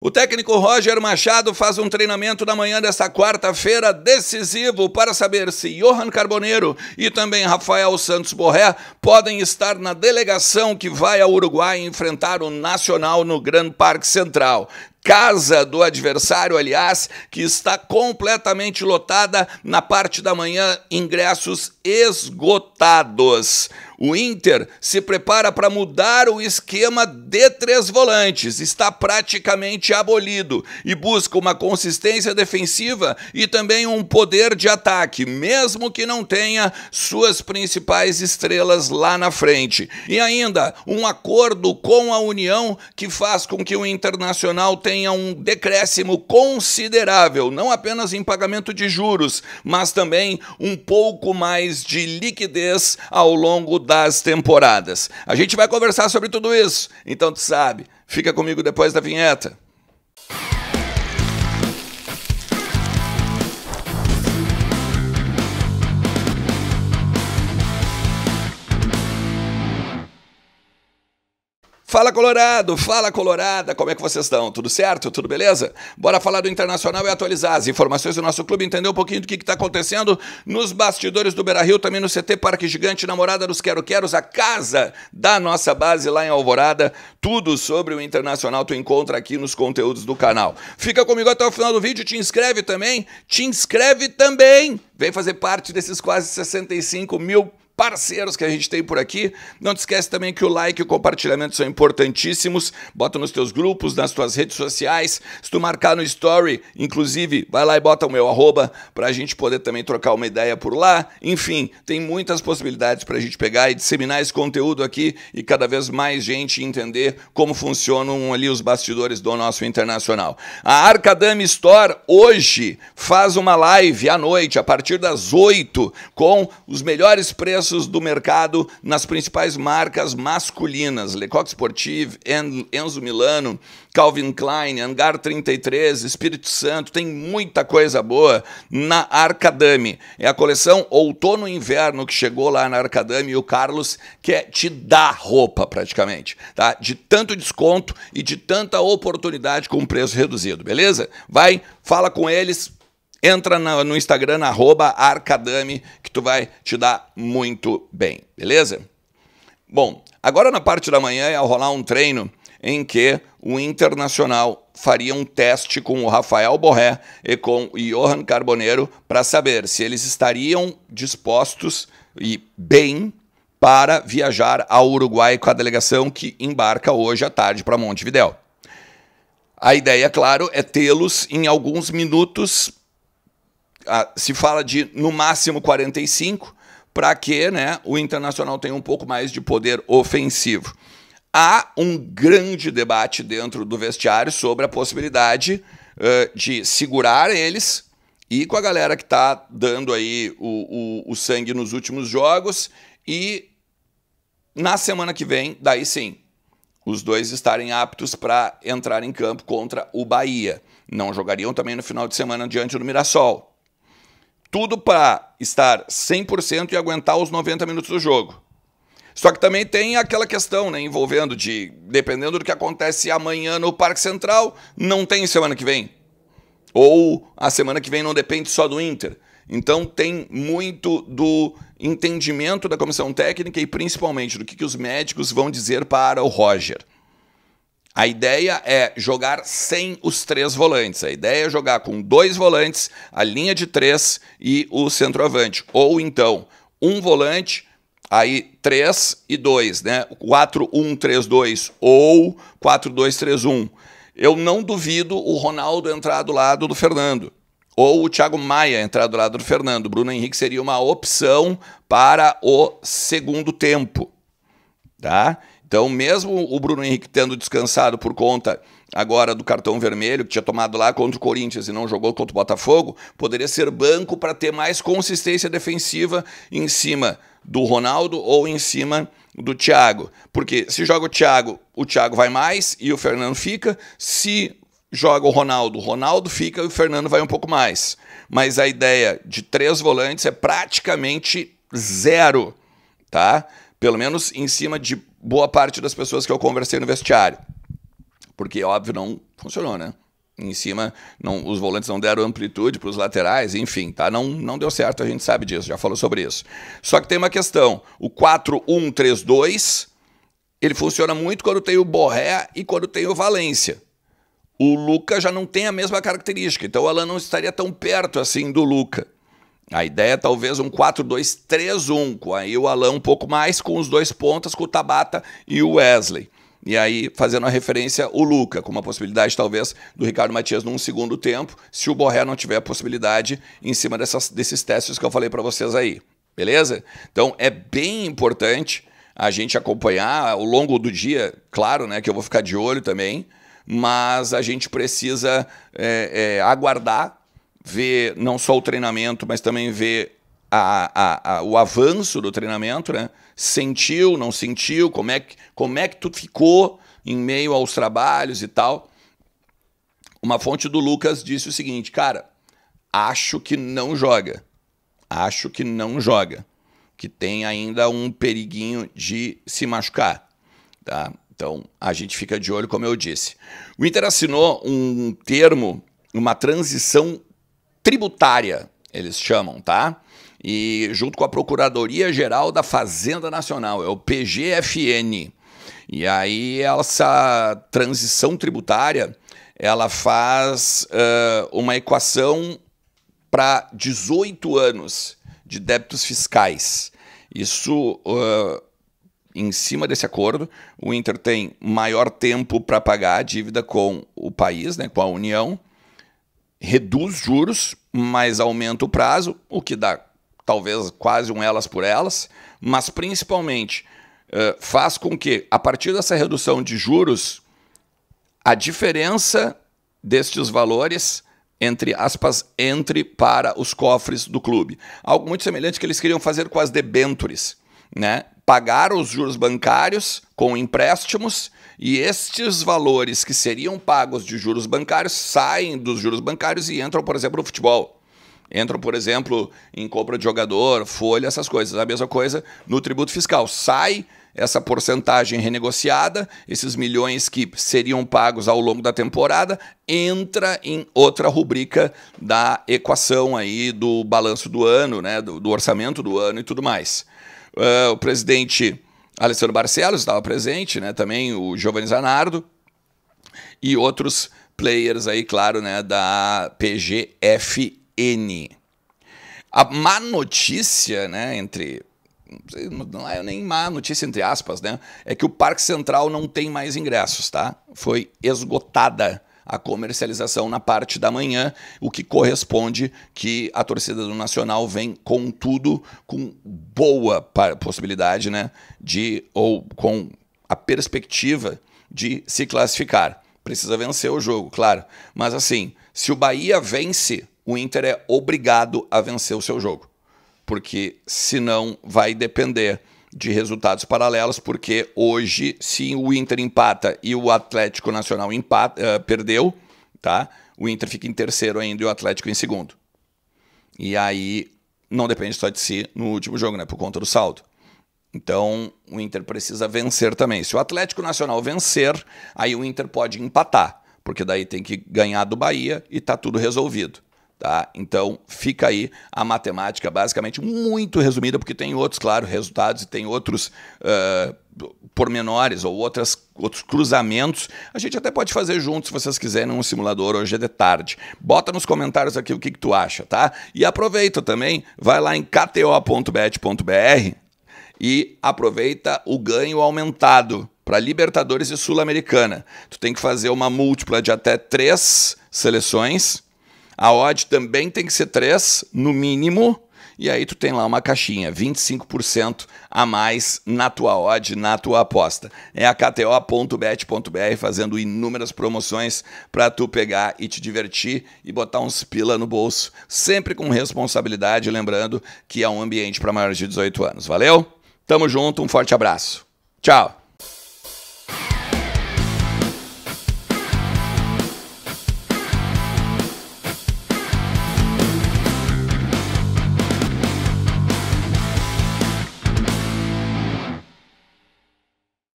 O técnico Roger Machado faz um treinamento na manhã desta quarta-feira decisivo para saber se Johan Carboneiro e também Rafael Santos Borré podem estar na delegação que vai ao Uruguai enfrentar o Nacional no Gran Parque Central. Casa do adversário, aliás, que está completamente lotada na parte da manhã, ingressos esgotados. O Inter se prepara para mudar o esquema de 3 volantes, está praticamente abolido e busca uma consistência defensiva e também um poder de ataque, mesmo que não tenha suas principais estrelas lá na frente. E ainda um acordo com a União que faz com que o Internacional tenha um decréscimo considerável, não apenas em pagamento de juros, mas também um pouco mais de liquidez ao longo das temporadas. A gente vai conversar sobre tudo isso, então tu sabe, fica comigo depois da vinheta. Fala Colorado, fala Colorada, como é que vocês estão? Tudo certo? Tudo beleza? Bora falar do Internacional e atualizar as informações do nosso clube, entender um pouquinho do que está acontecendo nos bastidores do Beira-Rio, também no CT Parque Gigante, na morada dos Quero-Queros, a casa da nossa base lá em Alvorada. Tudo sobre o Internacional tu encontra aqui nos conteúdos do canal. Fica comigo até o final do vídeo, te inscreve também, vem fazer parte desses quase 65 mil parceiros que a gente tem por aqui. Não te esquece também que o like e o compartilhamento são importantíssimos. Bota nos teus grupos, nas tuas redes sociais. Se tu marcar no story, inclusive, vai lá e bota o meu arroba para a gente poder também trocar uma ideia por lá. Enfim, tem muitas possibilidades para a gente pegar e disseminar esse conteúdo aqui e cada vez mais gente entender como funcionam ali os bastidores do nosso Internacional. A Arcadami Store hoje faz uma live à noite, a partir das 8, com os melhores preços do mercado nas principais marcas masculinas, Lecoq Sportive, Enzo Milano, Calvin Klein, Hangar 33, Espírito Santo, tem muita coisa boa na Arcadami. É a coleção outono e inverno que chegou lá na Arcadami e o Carlos quer te dar roupa praticamente, tá? De tanto desconto e de tanta oportunidade com preço reduzido, beleza? Vai, fala com eles. Entra no Instagram, @Arcadami, que tu vai te dar muito bem, beleza? Bom, agora na parte da manhã ia rolar um treino em que o Internacional faria um teste com o Rafael Borré e com o Johan Carboneiro para saber se eles estariam dispostos e bem para viajar ao Uruguai com a delegação que embarca hoje à tarde para Montevidéu. A ideia, claro, é tê-los em alguns minutos. Se fala de, no máximo, 45, para que, né, o Internacional tenha um pouco mais de poder ofensivo. Há um grande debate dentro do vestiário sobre a possibilidade de segurar eles e com a galera que está dando aí o sangue nos últimos jogos e na semana que vem, daí sim, os dois estarem aptos para entrar em campo contra o Bahia. Não jogariam também no final de semana diante do Mirassol. Tudo para estar 100% e aguentar os 90 minutos do jogo. Só que também tem aquela questão, né, envolvendo dependendo do que acontece amanhã no Parque Central, não tem semana que vem. Ou a semana que vem não depende só do Inter. Então tem muito do entendimento da comissão técnica e principalmente do que os médicos vão dizer para o Roger. A ideia é jogar sem os 3 volantes. A ideia é jogar com 2 volantes, a linha de 3 e o centroavante. Ou então, um volante, aí 3 e 2, né? 4-1-3-2 ou 4-2-3-1. Eu não duvido o Ronaldo entrar do lado do Fernando. Ou o Thiago Maia entrar do lado do Fernando. O Bruno Henrique seria uma opção para o segundo tempo. Tá? Então, mesmo o Bruno Henrique tendo descansado por conta agora do cartão vermelho, que tinha tomado lá contra o Corinthians e não jogou contra o Botafogo, poderia ser banco para ter mais consistência defensiva em cima do Ronaldo ou em cima do Thiago. Porque se joga o Thiago vai mais e o Fernando fica. Se joga o Ronaldo fica e o Fernando vai um pouco mais. Mas a ideia de 3 volantes é praticamente zero, tá? Pelo menos em cima de boa parte das pessoas que eu conversei no vestiário. porque, óbvio, não funcionou, né? Em cima, os volantes não deram amplitude para os laterais, enfim, tá? Não deu certo, a gente sabe disso, já falou sobre isso. Só que tem uma questão, o 4-1-3-2, ele funciona muito quando tem o Borré e quando tem o Valência. O Luca já não tem a mesma característica, então o Alan não estaria tão perto assim do Luca. A ideia é talvez um 4-2-3-1, com aí o Alan um pouco mais, com os dois pontas, com o Tabata e o Wesley. E aí, fazendo a referência, o Luca, com uma possibilidade, talvez, do Ricardo Matias num segundo tempo, se o Borré não tiver a possibilidade em cima desses testes que eu falei para vocês aí. Beleza? Então, é bem importante a gente acompanhar ao longo do dia, claro, né, que eu vou ficar de olho também, mas a gente precisa aguardar, ver não só o treinamento, mas também ver o avanço do treinamento, né? Sentiu, não sentiu, como é que tu ficou em meio aos trabalhos e tal. Uma fonte do Lucas disse o seguinte, cara, acho que não joga, que tem ainda um periguinho de se machucar, tá? Então, a gente fica de olho, como eu disse. O Inter assinou um termo, uma transição tributária, eles chamam, tá? E junto com a Procuradoria-Geral da Fazenda Nacional, é o PGFN. E aí essa transição tributária, ela faz uma equação para 18 anos de débitos fiscais. Isso, em cima desse acordo, o Inter tem maior tempo para pagar a dívida com o país, né, com a União, reduz juros, mas aumenta o prazo, o que dá talvez quase um elas por elas, mas principalmente faz com que, a partir dessa redução de juros, a diferença destes valores, entre aspas, entre para os cofres do clube. Algo muito semelhante que eles queriam fazer com as debêntures, né? Pagar os juros bancários com empréstimos e estes valores que seriam pagos de juros bancários saem dos juros bancários e entram, por exemplo, no futebol. Entram, por exemplo, em compra de jogador, folha, essas coisas. A mesma coisa no tributo fiscal. Sai essa porcentagem renegociada, esses milhões que seriam pagos ao longo da temporada, entra em outra rubrica da equação aí do balanço do ano, né, do orçamento do ano e tudo mais. O presidente Alessandro Barcelos estava presente, né, também o Giovanni Zanardo e outros players aí, claro, né, da PGFN. A má notícia, né, não é nem má notícia entre aspas, né, é que o Parque Central não tem mais ingressos, tá? Foi esgotada a comercialização na parte da manhã, o que corresponde que a torcida do Nacional vem com tudo, com boa possibilidade, né, ou com a perspectiva de se classificar. Precisa vencer o jogo, claro, mas assim, se o Bahia vence, o Inter é obrigado a vencer o seu jogo, porque senão vai depender de resultados paralelos, porque hoje, se o Inter empata e o Atlético Nacional perdeu, tá? O Inter fica em terceiro ainda e o Atlético em segundo. E aí não depende só de si no último jogo, né? Por conta do saldo. Então o Inter precisa vencer também. Se o Atlético Nacional vencer, aí o Inter pode empatar, porque daí tem que ganhar do Bahia e tá tudo resolvido. Tá? Então fica aí a matemática basicamente muito resumida, porque tem outros, claro, resultados e tem outros pormenores ou outros cruzamentos. A gente até pode fazer juntos, se vocês quiserem, um simulador hoje de tarde. Bota nos comentários aqui o que tu acha, tá? E aproveita também, vai lá em kto.bet.br e aproveita o ganho aumentado para Libertadores e Sul-Americana. Tu tem que fazer uma múltipla de até 3 seleções. A odd também tem que ser 3, no mínimo, e aí tu tem lá uma caixinha, 25% a mais na tua odd, na tua aposta. É a kto.bet.br fazendo inúmeras promoções para tu pegar e te divertir e botar uns pila no bolso, sempre com responsabilidade, lembrando que é um ambiente para maiores de 18 anos. Valeu? Tamo junto, um forte abraço. Tchau!